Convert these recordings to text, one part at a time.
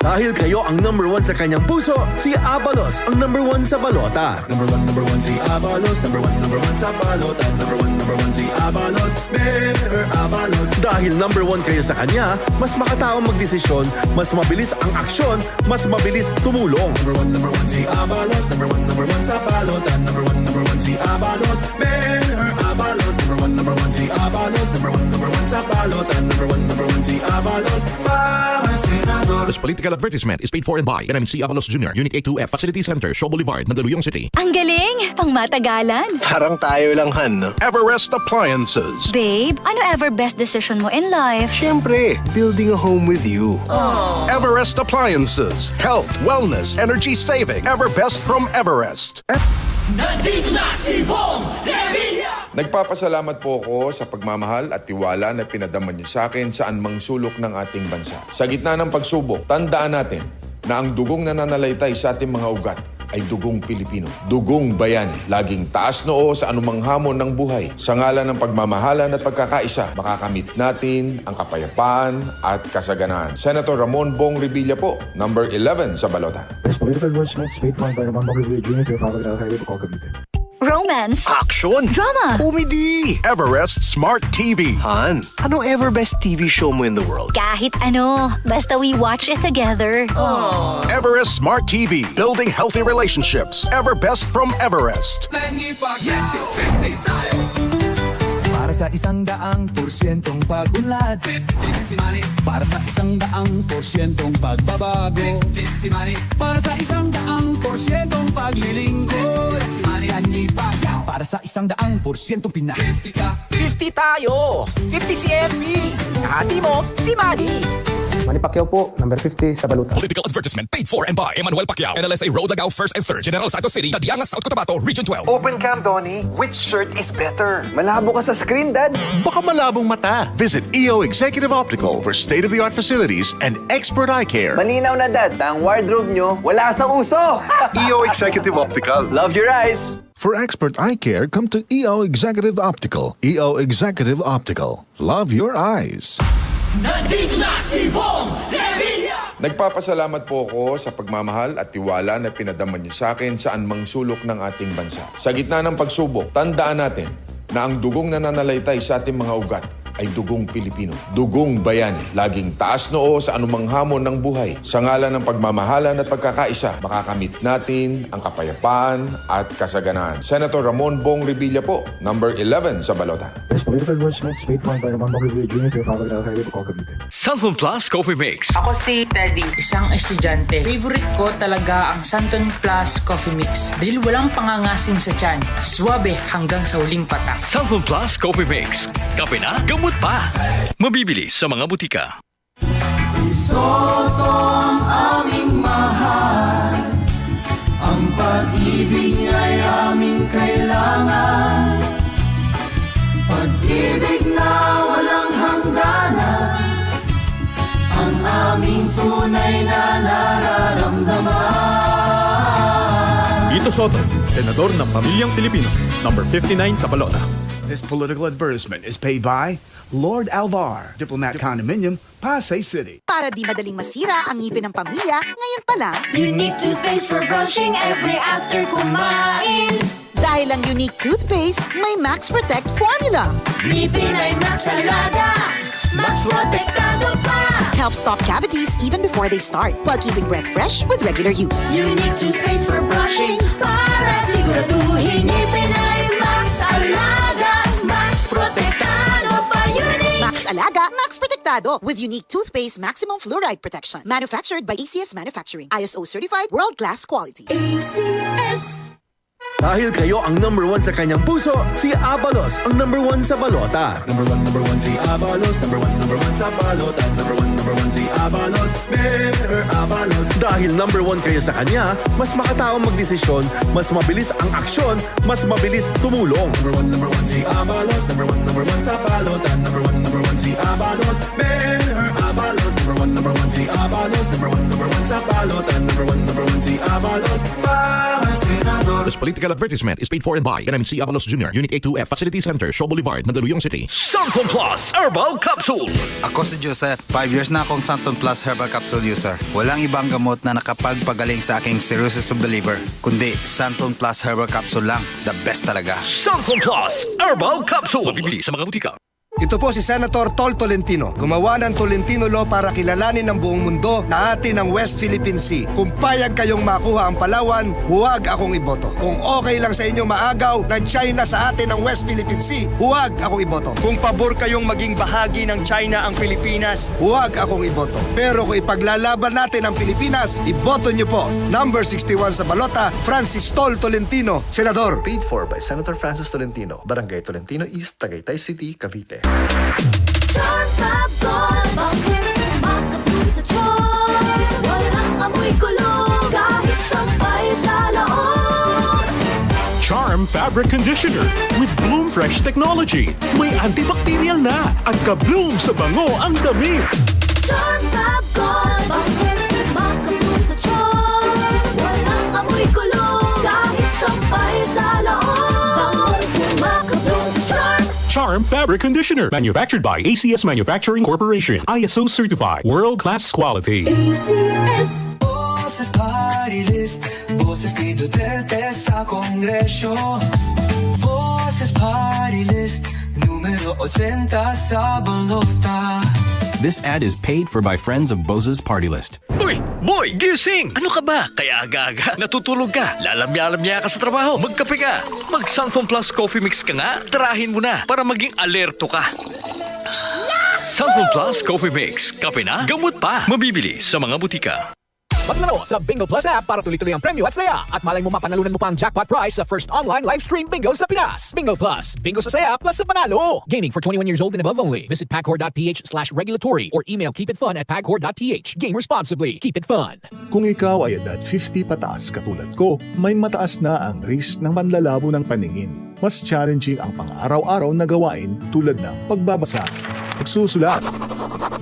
Dahil kayo ang number 1 sa kanyang puso, si Abalos ang number 1 sa balota. Number one, si Abalos. Number one sa balota. Number one, si Abalos. Better Abalos. Dahil number 1 kayo sa kanya, mas makataong magdesisyon, mas mabilis ang aksyon, mas mabilis tumulong. Number one, si Abalos. Number one sa balota. Number one, si Abalos. Better Abalos. Number one, si Abalos. Number one sa balota. Number one, si Abalos. Para senador. This political advertisement is paid for and by NMC Avalos Jr., Unit A2F, Facility Center, Shaw Boulevard, Mandaluyong City. Ang galing! Pang matagalan. Parang tayo lang, Han, no? Everest Appliances. Babe, ano ever best decision mo in life? Siyempre, building a home with you. Everest Appliances. Health, wellness, energy saving. Everbest from Everest. Nagpapasalamat po ako sa pagmamahal at tiwala na pinadama niyo sa akin saan mang sulok ng ating bansa. Sa gitna ng pagsubok, tandaan natin na ang dugong nananalaytay sa ating mga ugat ay dugong Pilipino, dugong bayani. Laging taas noo sa anumang hamon ng buhay. Sa ngalan ng pagmamahalan at pagkakaisa, makakamit natin ang kapayapaan at kasaganaan. Senator Ramon Bong Revilla po, number 11 sa balota. This political advertisement is paid for by Ramon Bong Revilla Jr. to Fabric Highway to Cavite. Romance. Action! Drama. Comedy! Everest Smart TV. Han, anong ever best TV show mo in the world? Kahit ano, basta we watch it together. Everest Smart TV. Building healthy relationships. Everbest from Everest. Para sa 100% pag-unlad, para sa 100% pagbabago, para sa 100% paglilingkod, para sa 100% Pinas. 50 tayo! 50 si Emmy! Kahati mo, si Manny! Manny Pacquiao po, number 50 sa balota. Political advertisement paid for and by Emmanuel Pacquiao, NLSA Road Lagao 1st and 3rd, General Santos City, Tadianga, South Cotabato, Region 12. Open cam, Donnie. Which shirt is better? Malabo ka sa screen, Dad. Baka malabong mata. Visit EO Executive Optical for state-of-the-art facilities and expert eye care. Malinaw na, Dad. Ang wardrobe nyo, wala sa uso. EO Executive Optical. Love your eyes. For expert eye care, come to EO Executive Optical. EO Executive Optical. Love your eyes. Nagpapasalamat po ako sa pagmamahal at tiwala na pinadama niyo sa akin saan mang sulok ng ating bansa. Sa gitna ng pagsubok, tandaan natin na ang dugong nananalaytay sa ating mga ugat ay dugong Pilipino, dugong bayani. Laging taas noo sa anumang hamon ng buhay. Sa ngalan ng pagmamahalan at pagkakaisa, makakamit natin ang kapayapaan at kasaganaan. Senator Ramon Bong Revilla po, number 11 sa balota. This political advertisement is paid for by Ramon Bong Revilla Jr. to Fabric Highway to Cavite. Santon Plus Coffee Mix. Ako si Teddy, isang estudyante. Favorite ko talaga ang Santon Plus Coffee Mix dahil walang pangangasim sa tiyan. Swabe hanggang sa huling patak. Santon Plus Coffee Mix. Kape na, gamot pa. Mabibili sa mga butika. Si Soto ang aming mahal, ang pag-ibig niya'y aming kailangan. Pag-ibig na walang hangganan, ang aming tunay na nararamdaman. Ito Soto, Senador ng Pamilyang Pilipino, number 59 sa balota. This political advertisement is paid by Lord Alvar, Diplomat Condominium, Pasay City. Para di madaling masira ang ngipin ng pamilya, ngayon pa lang, Unique toothpaste for brushing every after kumain. Dahil ang Unique toothpaste, may Max Protect formula. Ngipin ay Max Alaga, Max Protektado pa. Helps stop cavities even before they start, while keeping breath fresh with regular use. Unique toothpaste for brushing, para siguraduhin ngipin ay Max Alaga, Max Protektado pa. Unique Max Alaga, Max Protektado with Unique toothpaste maximum fluoride protection. Manufactured by ACS Manufacturing. ISO certified world-class quality. ACS. Dahil kayo ang number 1 sa kanyang puso, si Abalos ang number 1 sa balota. Number one, si Abalos. Number one sa balota. Number one, si Abalos. Better Abalos. Dahil number 1 kayo sa kanya, mas makataong magdesisyon, mas mabilis ang aksyon, mas mabilis tumulong. Number one, si Abalos. Number one sa balota. Number one, si Abalos. Better Abalos. Number one, si Abalos. Abalos. Number one sa balota. Number one si Abalos. Para senador. This political advertisement is paid for and by NMC Avalos Jr., Unit A2F, Facility Center, Shaw Boulevard, Mandaluyong City. Santon Plus Herbal Capsule. Ako si Joseph. 5 years na akong Santon Plus Herbal Capsule user. Walang ibang gamot na nakapagpagaling sa aking cirrhosis of the liver, kundi Santon Plus Herbal Capsule lang. The best talaga. Santon Plus Herbal Capsule. Mabibili sa mga butika. Ito po si Senator Tol Tolentino. Gumawa ng Tolentino Law para kilalanin ng buong mundo na atin ang West Philippine Sea. Kung payag kayong makuha ang Palawan, huwag akong iboto. Kung okay lang sa inyo maagaw ng China sa atin ang West Philippine Sea, huwag akong iboto. Kung pabor kayong maging bahagi ng China ang Pilipinas, huwag akong iboto. Pero kung ipaglalaban natin ang Pilipinas, iboto nyo po. Number 61 sa balota, Francis Tol Tolentino, Senador. Paid for by Senator Francis Tolentino, Barangay Tolentino East, Tagaytay City, Cavite. Charm Fab Gold, bakit makapul sa charm? Walang amoy kulong, kahit sampay sa loob. Charm Fabric Conditioner with Bloom Fresh Technology. May antibacterial na at ka-bloom sa bango ang damit. Charm Fab Gold, bakit makapul sa charm? Walang amoy kulong, kahit sampay sa loob. Bangong makapul sa charm. Charm Fabric Conditioner. Manufactured by ACS Manufacturing Corporation. ISO certified. World-class quality. ACS. Boses party list, boses ni Duterte sa Kongresyo. Boses party list, numero 80 sa balota. This ad is paid for by friends of Bose's Party List. Uy, boy, gising! Ano ka ba? Kaya aga-aga, natutulog ka. Lalamya-lamya ka sa trabaho. Magkape ka. Mag-Santon Plus Coffee Mix ka nga. Tarahin mo na para maging alerto ka. Santon Plus Coffee Mix. Kape na, gamot pa. Mabibili sa mga butika. Maglaro sa Bingo Plus app para tuloy-tuloy ang premyo at saya. At malay mo mapanalunan mo pa ang jackpot prize sa first online live stream bingo sa Pinas. Bingo Plus. Bingo sa saya plus sa panalo. Gaming for 21 years old and above only. Visit pagcor.ph/regulatory or email keepitfun@pagcor.ph. Game responsibly. Keep it fun. Kung ikaw ay edad 50 pataas katulad ko, may mataas na ang risk ng panlalabo ng paningin. Mas challenging ang pang-araw-araw na gawain tulad ng pagbabasa, pagsusulat,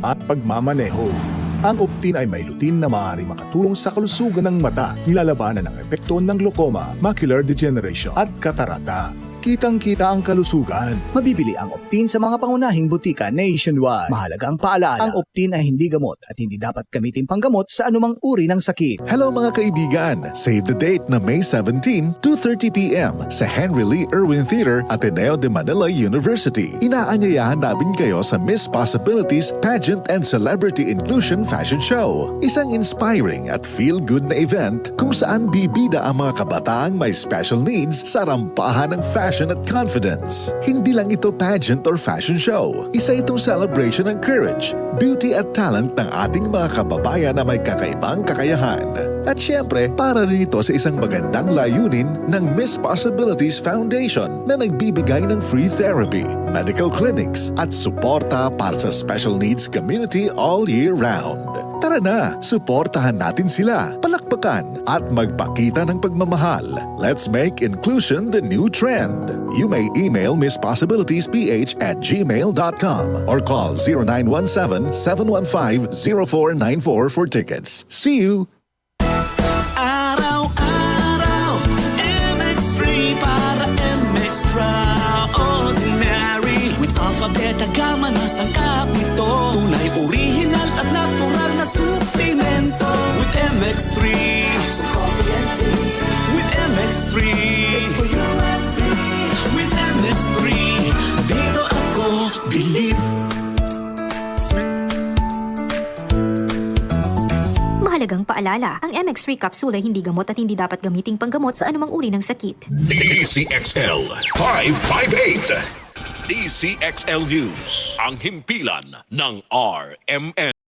at pagmamaneho. Ang Optin ay may lutin na maaaring makatulong sa kalusugan ng mata, nilalabanan ng epekto ng glaucoma, macular degeneration at katarata. Kitang-kita ang kalusugan. Mabibili ang Optin sa mga pangunahing butika nationwide. Mahalaga ang paalala, ang Optin ay hindi gamot at hindi dapat gamitin panggamot sa anumang uri ng sakit. Hello mga kaibigan! Save the date na May 17, 2:30 p.m. sa Henry Lee Irwin Theater, Ateneo de Manila University. Inaanyayahan namin kayo sa Miss Possibilities Pageant and Celebrity Inclusion Fashion Show. Isang inspiring at feel-good na event kung saan bibida ang mga kabataang may special needs sa rampahan ng fashion at confidence. Hindi lang ito pageant or fashion show. Isa itong celebration ng courage, beauty at talent ng ating mga kababayan na may kakaibang kakayahan. At syempre, para rin ito sa isang magandang layunin ng Miss Possibilities Foundation na nagbibigay ng free therapy, medical clinics at suporta para sa special needs community all year round. Tara na, suportahan natin sila, palakpakan at magpakita ng pagmamahal. Let's make inclusion the new trend. You may email misspossibilitiesph@gmail.com or call 0917-715-0494 for tickets. See you! Araw-araw, MX3 para MX-Traordinary. With Alpha Beta Gamma na sangkap nito. Tunay, original at natural na suplemento. With MX3, it's coffee and tea. With MX3, it's for you and me. With MX3, dito ako believe. Mahalagang paalala, ang MX3 capsule ay hindi gamot at hindi dapat gamiting panggamot sa anumang uri ng sakit. DCXL 558. DCXL News. Ang himpilan ng RMN.